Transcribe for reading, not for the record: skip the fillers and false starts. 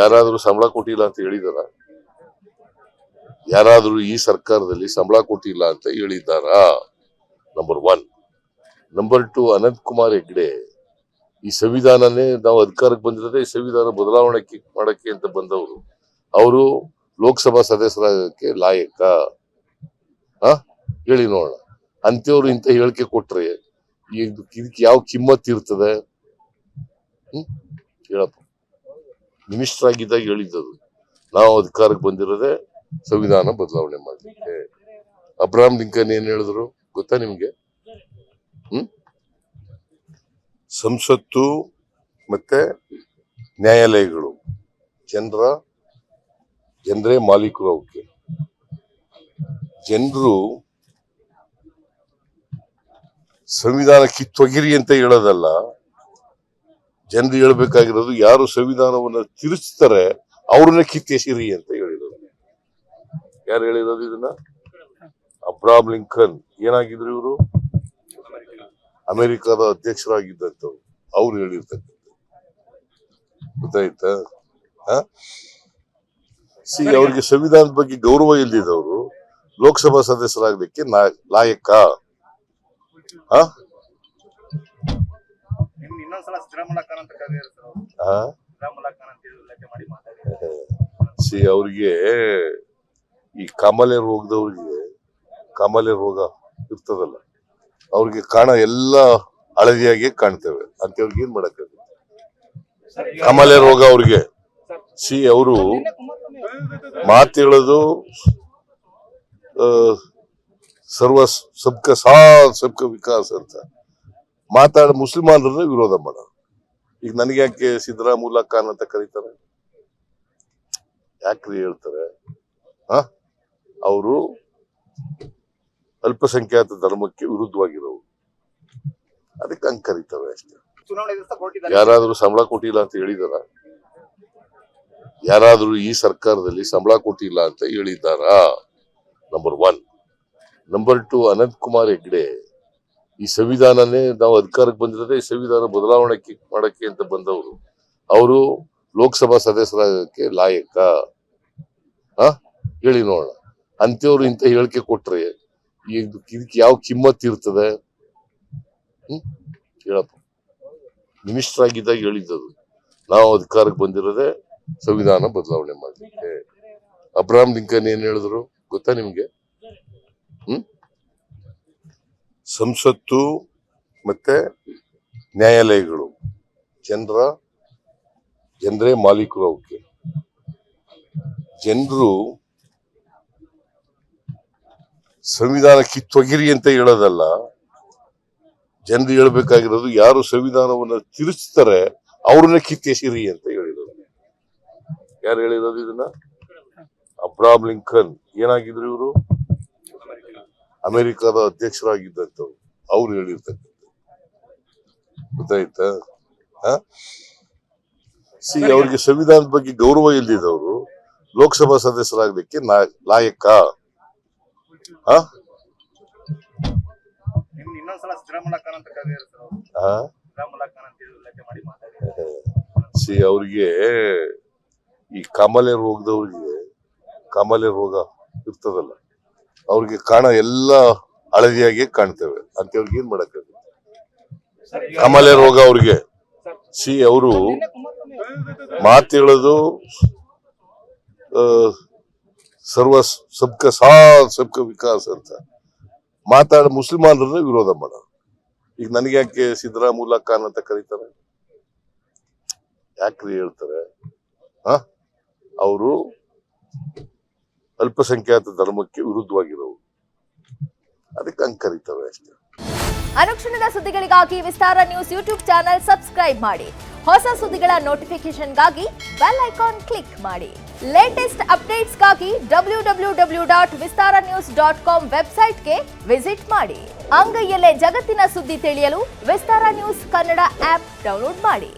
ಯಾರಾದ್ರೂ ಸಂಬಳ ಕೊಟ್ಟಿಲ್ಲ ಅಂತ ಹೇಳಿದಾರ? ಯಾರಾದ್ರೂ ಈ ಸರ್ಕಾರದಲ್ಲಿ ಸಂಬಳ ಕೊಟ್ಟಿಲ್ಲ ಅಂತ ಹೇಳಿದ್ದಾರಾ? ನಂಬರ್ 1. ನಂಬರ್ 2, ಅನಂತ್ ಕುಮಾರ್ ಹೆಗ್ಡೆ ಈ ಸಂವಿಧಾನನೇ ನಾವು ಅಧಿಕಾರಕ್ಕೆ ಬಂದಿರೋದೇ ಈ ಸಂವಿಧಾನ ಬದಲಾವಣೆ ಮಾಡಕ್ಕೆ ಅಂತ ಬಂದವರು. ಅವರು ಲೋಕಸಭಾ ಸದಸ್ಯರಾಗಕ್ಕೆ ಲಾಯಕ? ಹೇಳಿ ನೋಡೋಣ. ಅಂತವ್ರು ಇಂತ ಹೇಳಿಕೆ ಕೊಟ್ರೆ ಇದಕ್ಕೆ ಯಾವ ಕಿಮ್ಮತ್ ಇರ್ತದೆ? ಹೇಳಪ್ಪ. ಮಿನಿಸ್ಟರ್ ಆಗಿದ್ದಾಗ ಹೇಳಿದ್ದದು, ನಾವು ಅಧಿಕಾರಕ್ಕೆ ಬಂದಿರೋದೇ ಸಂವಿಧಾನ ಬದಲಾವಣೆ ಮಾಡ್ಲಿಕ್ಕೆ. ಅಬ್ರಹಾಂ ಲಿಂಕನ್ ಏನ್ ಹೇಳಿದ್ರು ಗೊತ್ತಾ ನಿಮ್ಗೆ? ಸಂಸತ್ತು ಮತ್ತೆ ನ್ಯಾಯಾಲಯಗಳು ಜನರೇ ಮಾಲೀಕರು. ಅವಕ್ಕೆ ಜನರು ಸಂವಿಧಾನ ಕಿತ್ತೊಗಿರಿ ಅಂತ ಹೇಳೋದಲ್ಲ, ಜನರು ಹೇಳ್ಬೇಕಾಗಿರೋದು ಯಾರು ಸಂವಿಧಾನವನ್ನ ತಿರುಚ್ತಾರೆ ಅವ್ರನ್ನ ಕಿತ್ತೆಸಿರಿ ಅಂತ ಹೇಳಿರೋದು. ಯಾರು ಹೇಳಿರೋದು ಇದನ್ನ? Abraham Lincoln. ಏನಾಗಿದ್ರು ಇವರು? ಅಮೆರಿಕದ ಅಧ್ಯಕ್ಷರಾಗಿದ್ದಂಥವ್ರು. ಅವ್ರು ಹೇಳಿರ್ತಕ್ಕಂಥ ಗೊತ್ತಾಯ್ತಾ? ಅವ್ರಿಗೆ ಸಂವಿಧಾನದ ಬಗ್ಗೆ ಗೌರವ ಇಲ್ದಿದವರು ಲೋಕಸಭಾ ಸದಸ್ಯರಾಗಲಿಕ್ಕೆ ಲಾಯಕ? ಅವ್ರಿಗೆ ಈ ಕಾಮಾಲೆ ರೋಗದವ್ರಿಗೆ ಕಾಮಾಲೆ ರೋಗ ಇರ್ತದಲ್ಲ, ಅವ್ರಿಗೆ ಎಲ್ಲ ಹಳದಿಯಾಗಿ ಕಾಣ್ತೇವೆ ಅಂತವ್ರಿಗೆ ಏನ್ ಮಾಡಕ್ಕಾಗುತ್ತೆ? ಕಾಮಾಲೆ ರೋಗ ಅವ್ರಿಗೆ. ಅವರು ಮಾತು ಹೇಳೋದು ಸಬ್ಕ ಸಾಥ್ ಸಬ್ಕ ವಿಕಾಸ್ ಅಂತ ಮಾತಾಡ ಮುಸ್ಲಿಮಾನರನ್ನ ವಿರೋಧ ಮಾಡೋದು. ಈಗ ನನಗೆ ಯಾಕೆ ಸಿದ್ದರಾಮುಲ್ಲಾ ಖಾನ್ ಅಂತ ಕರೀತಾರೆ? ಯಾಕ್ರಿ ಹೇಳ್ತಾರೆ? ಅವರು ಅಲ್ಪಸಂಖ್ಯಾತ ಧರ್ಮಕ್ಕೆ ವಿರುದ್ಧವಾಗಿರೋರು, ಅದಕ್ಕೆ ಹಂಗ್ ಕರೀತಾರೆ ಅಷ್ಟೇ. ಯಾರಾದ್ರೂ ಸಂಬಳ ಕೊಟ್ಟಿಲ್ಲ ಅಂತ ಹೇಳಿದಾರ? ಯಾರಾದ್ರೂ ಈ ಸರ್ಕಾರದಲ್ಲಿ ಸಂಬಳ ಕೊಟ್ಟಿಲ್ಲ ಅಂತ ಹೇಳಿದ್ದಾರಾ? ನಂಬರ್ 1. ನಂಬರ್ 2, ಅನಂತ್ ಕುಮಾರ್ ಹೆಗ್ಡೆ ಈ ಸಂವಿಧಾನನೇ ನಾವು ಅಧಿಕಾರಕ್ಕೆ ಬಂದಿರೋದೇ ಈ ಸಂವಿಧಾನ ಬದಲಾವಣೆ ಮಾಡಕ್ಕೆ ಅಂತ ಬಂದವರು. ಅವರು ಲೋಕಸಭಾ ಸದಸ್ಯರಾಗಕ್ಕೆ ಲಾಯಕ? ಹೇಳಿ ನೋಡೋಣ. ಅಂತವ್ರು ಇಂತ ಹೇಳಿಕೆ ಕೊಟ್ರೆ ಇದಕ್ಕೆ ಯಾವ ಕಿಮ್ಮತ್ ಇರ್ತದೆ? ಹೇಳಪ್ಪ. ಮಿನಿಸ್ಟರ್ ಆಗಿದ್ದಾಗ ಹೇಳಿದ್ದದು, ನಾವು ಅಧಿಕಾರಕ್ಕೆ ಬಂದಿರೋದೇ ಸಂವಿಧಾನ ಬದಲಾವಣೆ ಮಾಡ್ಲಿಕ್ಕೆ. ಅಬ್ರಹಾಂ ಲಿಂಕನ್ ಏನ್ ಹೇಳಿದ್ರು ಗೊತ್ತಾ ನಿಮ್ಗೆ? ಸಂಸತ್ತು ಮತ್ತೆ ನ್ಯಾಯಾಲಯಗಳು ಜನರೇ ಮಾಲೀಕರು. ಅವಕ್ಕೆ ಜನರು ಸಂವಿಧಾನ ಕಿತ್ತೊಗಿರಿ ಅಂತ ಹೇಳೋದಲ್ಲ, ಜನರು ಹೇಳ್ಬೇಕಾಗಿರೋದು ಯಾರು ಸಂವಿಧಾನವನ್ನ ತಿರುಚ್ತಾರೆ ಅವ್ರನ್ನ ಕಿತ್ತೆಸಿರಿ ಅಂತ ಹೇಳಿರೋದು. ಯಾರು ಹೇಳಿರೋದು ಇದನ್ನ? Abraham Lincoln. ಏನಾಗಿದ್ರು ಇವರು? ಅಮೆರಿಕದ ಅಧ್ಯಕ್ಷರಾಗಿದ್ದಂಥವ್ರು. ಅವ್ರು ಹೇಳಿರ್ತಕ್ಕಂಥ ಗೊತ್ತಾಯ್ತಾ? ಅವ್ರಿಗೆ ಸಂವಿಧಾನದ ಬಗ್ಗೆ ಗೌರವ ಇಲ್ದಿದವರು ಲೋಕಸಭಾ ಸದಸ್ಯರಾಗಲಿಕ್ಕೆ ಲಾಯಕ? ಅವ್ರಿಗೆ ಈ ಕಾಮಾಲೆ ರೋಗದವ್ರಿಗೆ ಕಾಮಾಲೆ ರೋಗ ಇರ್ತದಲ್ಲ, ಅವ್ರಿಗೆ ಎಲ್ಲ ಹಳದಿಯಾಗಿ ಕಾಣ್ತೇವೆ ಅಂತವ್ರಿಗೆ ಏನ್ ಮಾಡಕ್ಕಾಗುತ್ತೆ? ಕಾಮಾಲೆ ರೋಗ ಅವ್ರಿಗೆ. ಅವರು ಮಾತು ಹೇಳೋದು ಸಬ್ಕ ಸಾಥ್ ಸಬ್ಕ ವಿಕಾಸ್ ಅಂತ ಮಾತಾಡ ಮುಸ್ಲಿಮಾನರನ್ನ ವಿರೋಧ ಮಾಡೋದು. ಈಗ ನನಗೆ ಯಾಕೆ ಸಿದ್ದರಾಮುಲ್ಲಾ ಖಾನ್ ಅಂತ ಕರೀತಾರೆ? ಯಾಕ್ರಿ ಹೇಳ್ತಾರೆ? ಅವರು ಅಲ್ಪಸಂಖ್ಯಾತ ಧರ್ಮಕ್ಕೆ ವಿರುದ್ಧವಾಗಿರೋರು, ಅದಕ್ಕೆ ಹಂಗ್ ಕರೀತಾರೆ ಅಷ್ಟೇ. ಅನುಕ್ಷಣದ ಸುದ್ದಿಗಳಿಗಾಗಿ ವಿಸ್ತಾರ ನ್ಯೂಸ್ ಯೂಟ್ಯೂಬ್ ಚಾನೆಲ್ ಸಬ್ಸ್ಕ್ರೈಬ್ ಮಾಡಿ. ಹೊಸ ಸುದ್ದಿಗಳ ನೋಟಿಫಿಕೇಶನ್ಗಾಗಿ ಬೆಲ್ ಐಕಾನ್ ಕ್ಲಿಕ್ ಮಾಡಿ. ಲೇಟೆಸ್ಟ್ ಅಪ್ಡೇಟ್ಸ್ಗಾಗಿ www.vistaranews.com ವೆಬ್ಸೈಟ್ಗೆ ವಿಸಿಟ್ ಮಾಡಿ. ಅಂಗೈಯಲ್ಲೇ ಜಗತ್ತಿನ ಸುದ್ದಿ ತಿಳಿಯಲು ವಿಸ್ತಾರ ನ್ಯೂಸ್ ಕನ್ನಡ ಆಪ್ ಡೌನ್ಲೋಡ್ ಮಾಡಿ.